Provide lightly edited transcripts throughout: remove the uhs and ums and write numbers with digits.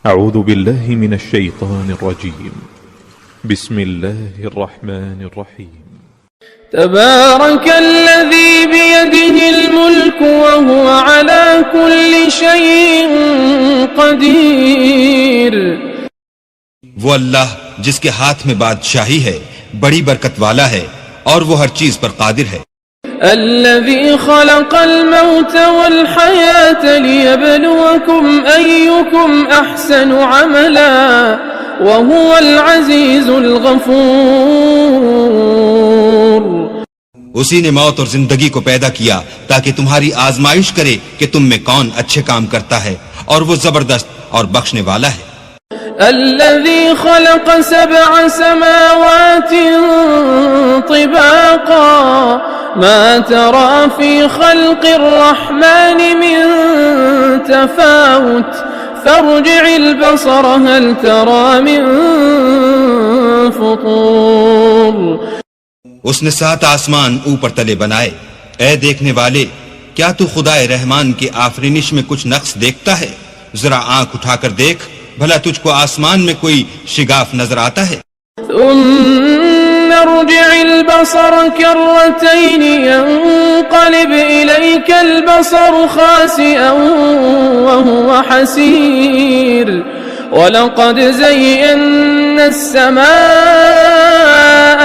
أعوذ بالله من الشيطان الرجيم. بسم الله الرحمن الرحيم. تبارك الذي بيده الملك وهو على كل شيء قدير. وہ اللہ جس کے ہاتھ میں بادشاہی ہے بڑی برکت والا ہے اور وہ ہر چیز پر قادر ہے. الذي خلق الموت والحياة ليبلوكم أيكم أحسن عملا وهو العزيز الغفور. اسی نے موت اور زندگی کو پیدا کیا تاکہ تمہاری آزمائش کرے کہ تم میں کون اچھے کام کرتا ہے اور وہ زبردست اور بخشنے والا ہے. الذي خلق 7 سماوات طباقا ما ترى في خلق الرحمن من تفاوت فارجع البصر هل ترى من فطور. اس نے 7 آسمان اوپر تلے بنائے. اے دیکھنے والے، کیا تو خدائے رحمان کی آفرینش میں کچھ نقص دیکھتا ہے؟ ذرا آنکھ اٹھا کر دیکھ، بھلا تجھ کو آسمان میں کوئی شگاف نظر آتا ہے؟ ثم ارجع البصر كرتين ينقلب إليك البصر خاسئا وهو حسير ولقد زينا السماء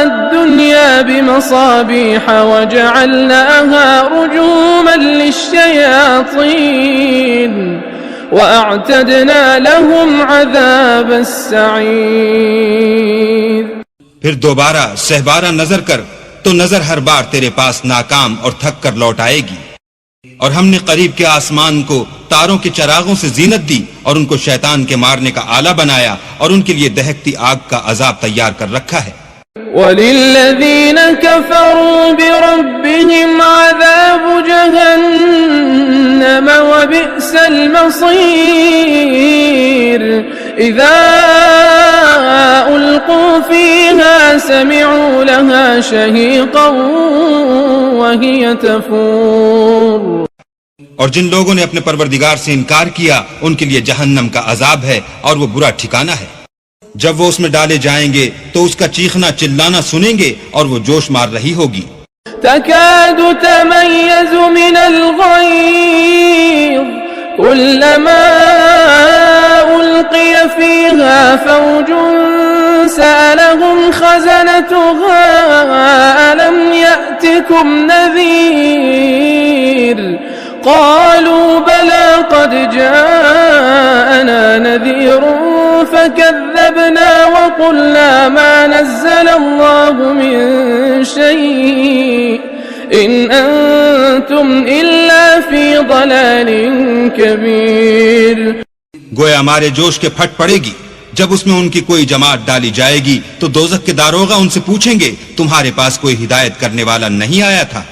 الدنيا بمصابيح وجعلناها رجوما للشياطين وَأَعْتَدْنَا لَهُمْ عَذَابَ السَّعِيرِ. پھر دوبارہ سہبارہ نظر کر تو نظر ہر بار تیرے پاس ناکام اور تھک کر لوٹ آئے گی. اور ہم نے قریب کے آسمان کو تاروں کے چراغوں سے زینت دی اور ان کو شیطان کے مارنے کا آلہ بنایا اور ان کے لیے دہکتی آگ کا عذاب تیار کر رکھا ہے. وَلِلَّذِينَ كَفَرُوا بِرَبِّهِمْ عَذَابُ جَهَنَّمَ وَبِئْسَ الْمَصِيرُ. إِذَا أُلْقُوا فِيهَا سَمِعُوا لَهَا شَهِيقًا وَهِيَ تَفُورُ. اور جن لوگوں نے اپنے پروردگار سے انکار کیا ان کے لیے جہنم کا عذاب ہے اور وہ برا ٹھکانہ ہے. جب وہ اس میں ڈالے جائیں گے تو اس کا چیخنا چلانا سنیں گے اور وہ جوش مار رہی ہوگی. تكاد تميز من الغيظ كلما ألقي فيها فوج سألهم خزنتها ألم يأتكم نذير قالوا بلى قد جاءنا نذير فكذبنا وقلنا ما نزل الله من شيء إن أنتم إلا في ضلال كبير. گویا ہمارے جوش کے پھٹ پڑے گی جب اس میں ان کی کوئی جماعت ڈالی جائے گی تو دوزخ کے داروغہ ان سے پوچھیں گے تمہارے پاس کوئی ہدایت کرنے والا نہیں آیا تھا؟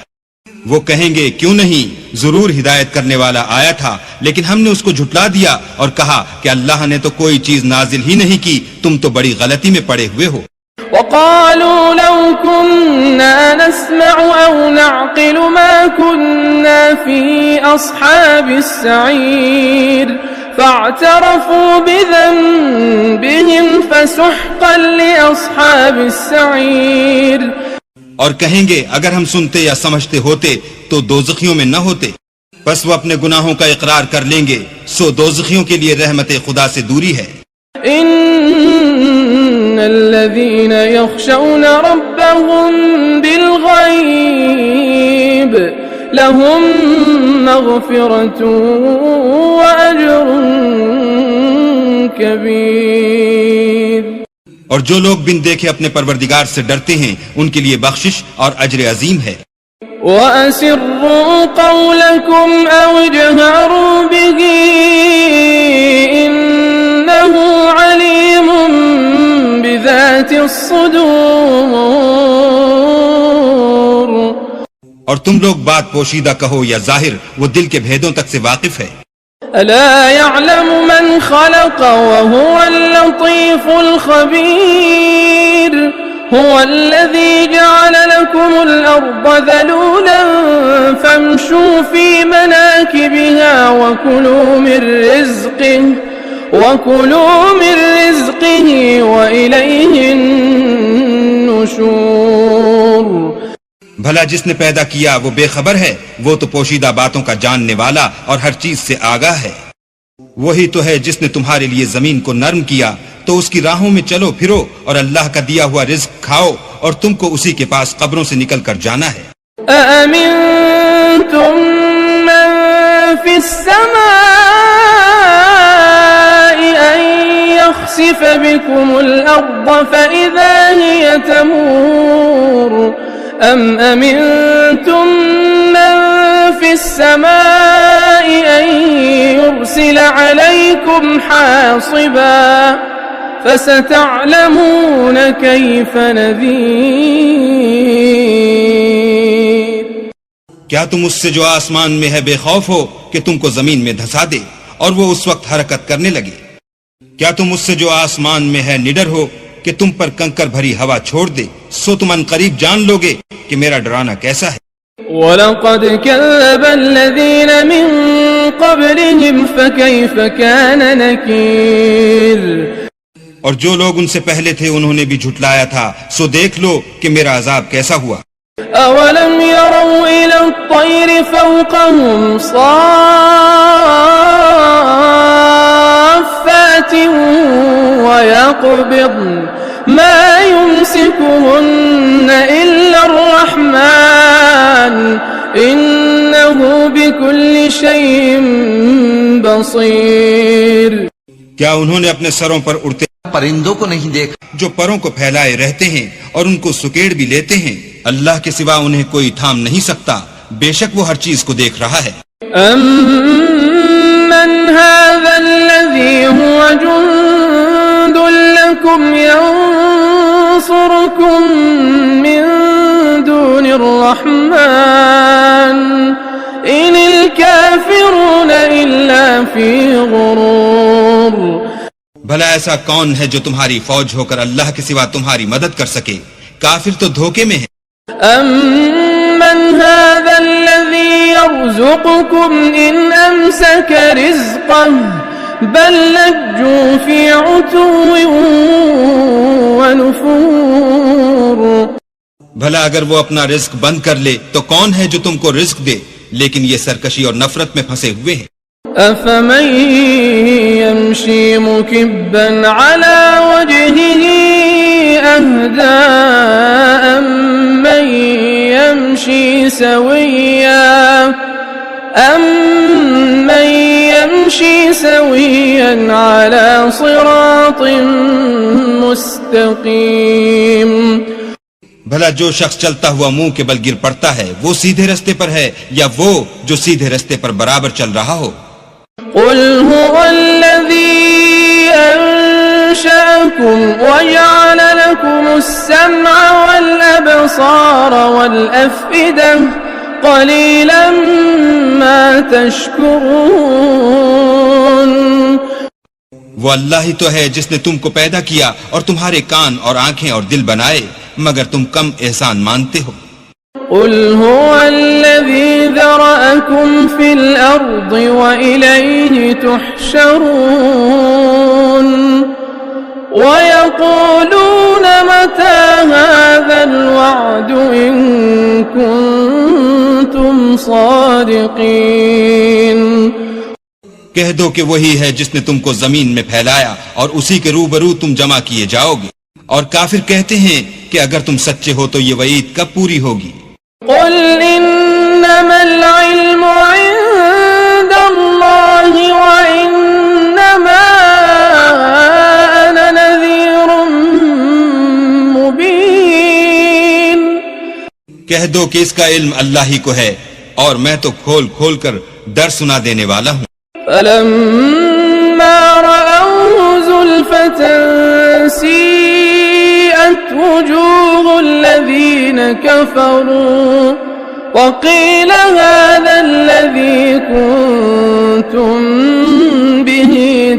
وہ کہیں گے کیوں نہیں، ضرور ہدایت کرنے والا آیا تھا لیکن ہم نے اس کو جھٹلا دیا اور کہا کہ اللہ نے تو کوئی چیز نازل ہی نہیں کی، تم تو بڑی غلطی میں پڑے ہوئے ہو. وقالوا لو كنا نسمع أو نعقل ما كنا في أصحاب السعير فاعترفوا بذنبهم فسحقا لأصحاب السعير. اور کہیں گے اگر ہم سنتے یا سمجھتے ہوتے تو دوزخیوں میں نہ ہوتے. بس وہ اپنے گناہوں کا اقرار کر لیں گے، سو دوزخیوں کے لیے رحمت خدا سے دوری ہے. ان الذين يخشون ربهم بالغيب لهم مغفرة وأجر كبير. اور جو لوگ بن دیکھے اپنے پروردگار سے ڈرتے ہیں ان کے لیے بخشش اور اجر عظیم ہے. وَأَسِرُّوا قَوْلَكُمْ أَوْ اجْهَرُوا بِهِ إِنَّهُ عَلِيمٌ بِذَاتِ الصُّدُورِ. اور تم لوگ بات پوشیدہ کہو یا ظاہر، وہ دل کے بھیدوں تک سے واقف ہے. ألا يعلم من خلق وهو اللطيف الخبير. هو الذي جعل لكم الأرض ذلولا فامشوا في مناكبها وكلوا من رزقه وَكُلُوا مِن رِّزْقِهِ وَإِلَيْهِ النُّشُورُ۔ بھلا جس نے پیدا کیا وہ بے خبر ہے؟ وہ تو پوشیدہ باتوں کا جاننے والا اور ہر چیز سے آگاہ ہے۔ وہی تو ہے جس نے تمہارے لیے زمین کو نرم کیا، تو اس کی راہوں میں چلو پھرو اور اللہ کا دیا ہوا رزق کھاؤ، اور تم کو اسی کے پاس قبروں سے نکل کر جانا ہے۔ أَأَمِنتُم مَّن فِي السَّمَاءِ أَن يَخْسِفَ بِكُمُ الْأَرْضَ فَإِذَا هِيَ تَمُورُ أَمْ أَمِنتُم مَّن فِي السَّمَاءِ أَن يُرْسِلَ عَلَيْكُمْ حَاصِبًا فَسَتَعْلَمُونَ كَيْفَ نَذِيرِ۔ کیا تم اس سے جو آسمان میں ہے بے خوف ہو کہ تم کو زمین میں دھسا دے اور وہ اس وقت حرکت کرنے لگے؟ کیا تم اس سے جو آسمان میں ہے نڈر ہو کہ تم پر کنکر بھری ہوا چھوڑ دے؟ سو تم ان قریب جان لوگے کہ میرا ڈرانا کیسا ہے۔ وَلَقَدْ كَذَّبَ الَّذِينَ مِن قَبْلِهِمْ فَكَيْفَ كَانَ نَكِيرِ۔ اور جو لوگ ان سے پہلے تھے انہوں نے بھی جھٹلایا تھا، سو دیکھ لو کہ میرا عذاب کیسا ہوا۔ أَوَلَمْ يَرَوْا إِلَى الطَّيْرِ فَوْقَهُمْ صَافَّاتٍ وَيَقْبِضْنَ مَا يُمْسِكُهُنَّ إِلَّا الرَّحْمَنُ إِنَّهُ بِكُلِّ شَيْءٍ بَصِيرٌ۔ کیا انہوں نے اپنے سروں پر اڑتے پرندوں کو نہیں دیکھا جو پروں کو پھیلائے رہتے ہیں اور ان کو سکیڑ بھی لیتے ہیں؟ اللہ کے سوا انہیں کوئی تھام نہیں سکتا، بے شک وہ ہر چیز کو دیکھ رہا ہے۔ أَمَّنْ هَذَا الَّذِي هُوَ جُندٌ لَكُمْ يَنصُرُكُم مِّن دُونِ الرَّحْمَنِ إِنِ الْكَافِرُونَ إِلَّا فِي غُرُورٍ۔ بھلا ایسا کون ہے جو تمہاری فوج ہو کر اللہ کے سوا تمہاری مدد کر سکے؟ کافر تو دھوکے میں ہے۔ أَمَّنْ هَذَا الَّذِي يَرْزُقُكُمْ إِنْ أَمْسَكَ رِزْقَهُ بَل لَّجُّوا فِي عُتُوٍّ وَنُفُورٍ۔ بھلا اگر وہ اپنا رزق بند کر لے تو کون ہے جو تم کو رزق دے؟ لیکن یہ سرکشی اور نفرت میں پھنسے ہوئے ہیں۔ أَفَمَن يَمْشِي مُكِبًّا عَلَى وَجْهِهِ أَهْدَىٰ أَمَّن يَمْشِي سَوِيًّا عَلَى صِرَاطٍ مُسْتَقِيمٍ۔ بھلا جو شخص چلتا ہوا منہ کے بل گر پڑتا ہے وہ سیدھے رستے پر ہے، یا وہ جو سیدھے رستے پر برابر چل رہا ہو؟ قُلْ هُوَ الَّذِي أَنشَأَكُمْ وَجَعَلَ لَكُمُ السَّمْعَ وَالْأَبْصَارَ وَالْأَفْئِدَةَ قَلِيلًا مَا تَشْكُرُونَ۔ وہ اللہ ہی تو ہے جس نے تم کو پیدا کیا اور تمہارے کان اور آنکھیں اور دل بنائے، مگر تم کم احسان مانتے ہو۔ قُلْ هُوَ الَّذِي ذَرَأَكُمْ فِي الْأَرْضِ وَإِلَيْهِ تُحْشَرُونَ وَيَقُولُونَ مَتَىٰ هَٰذَا الْوَعْدُ إِن كُنتُمْ صَادِقِينَ۔ کہہ دو کہ وہی ہے جس نے تم کو زمین میں پھیلایا اور اسی کے روبرو تم جمع کیے جاؤ گے، اور کافر کہتے ہیں کہ اگر تم سچے ہو تو یہ وعید کب پوری ہوگی؟ قُلْ إِنَّمَا الْعِلْمُ عِندَ اللَّهِ وَإِنَّمَا أَنَا نَذِيرٌ مُبِينٌ۔ کہہ دو کہ اس کا علم اللہ ہی کو ہے اور میں تو کھول کھول کر ڈر سنا دینے والا ہوں۔ فَلَمَّا رَأَوْهُ زُلْفَةً سِيئَتْ وُجُوهُ الَّذِينَ كَفَرُوا وَقِيلَ هَٰذَا الَّذِي كُنتُم بِهِ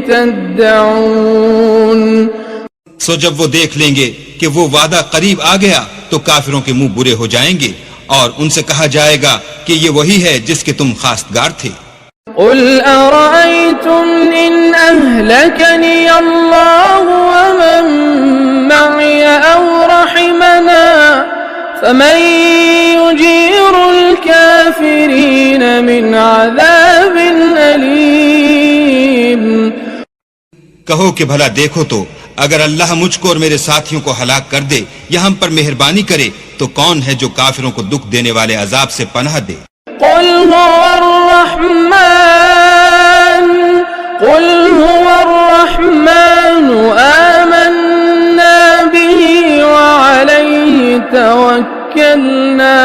تَدَّعُونَ۔ سو جب وہ دیکھ لیں گے کہ وہ وعدہ قریب آ گیا تو کافروں کے منہ برے ہو جائیں گے، اور ان سے کہا جائے گا کہ یہ وہی ہے جس کے تم خواستگار تھے۔ قُلْ أَرَأَيْتُمْ إِنْ أَهْلَكَنِيَ أهلكني الله ومن معي أو رحمنا فمن يجير الكافرين من عذاب أليم. کہو کہ بھلا دیکھو تو اگر اللہ مجھ کو اور میرے ساتھیوں کو ہلاک کر دے یا ہم پر مہربانی کرے تو کون ہے جو کافروں کو دکھ دینے والے عذاب سے پناہ دے. قل هو الرحمن آمنا به وعليه توكلنا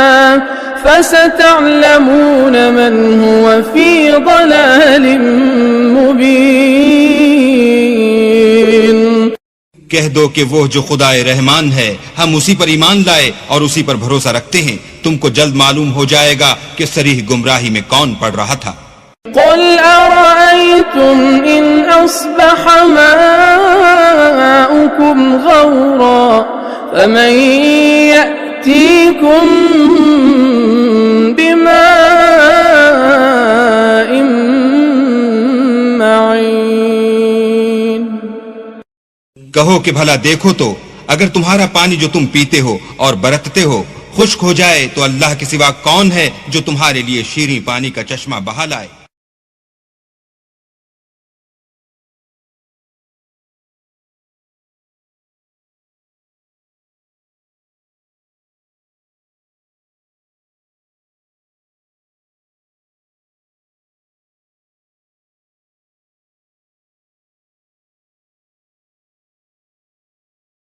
فستعلمون من هو في ضلال مبين. کہہ دو کہ وہ جو خدا رحمان ہے ہم اسی پر ایمان لائے اور اسی پر بھروسہ رکھتے ہیں، تم کو جلد معلوم ہو جائے گا کہ صریح گمراہی میں کون پڑ رہا تھا. قل أرأيتم إن أصبح ماؤكم غورا فمن يأتيكم بماء معين. کہو کہ بھلا دیکھو تو اگر تمہارا پانی جو تم پیتے ہو اور برتتے ہو خشک ہو جائے تو اللہ کے سوا کون ہے جو تمہارے لیے شیریں پانی کا چشمہ بہا لائے.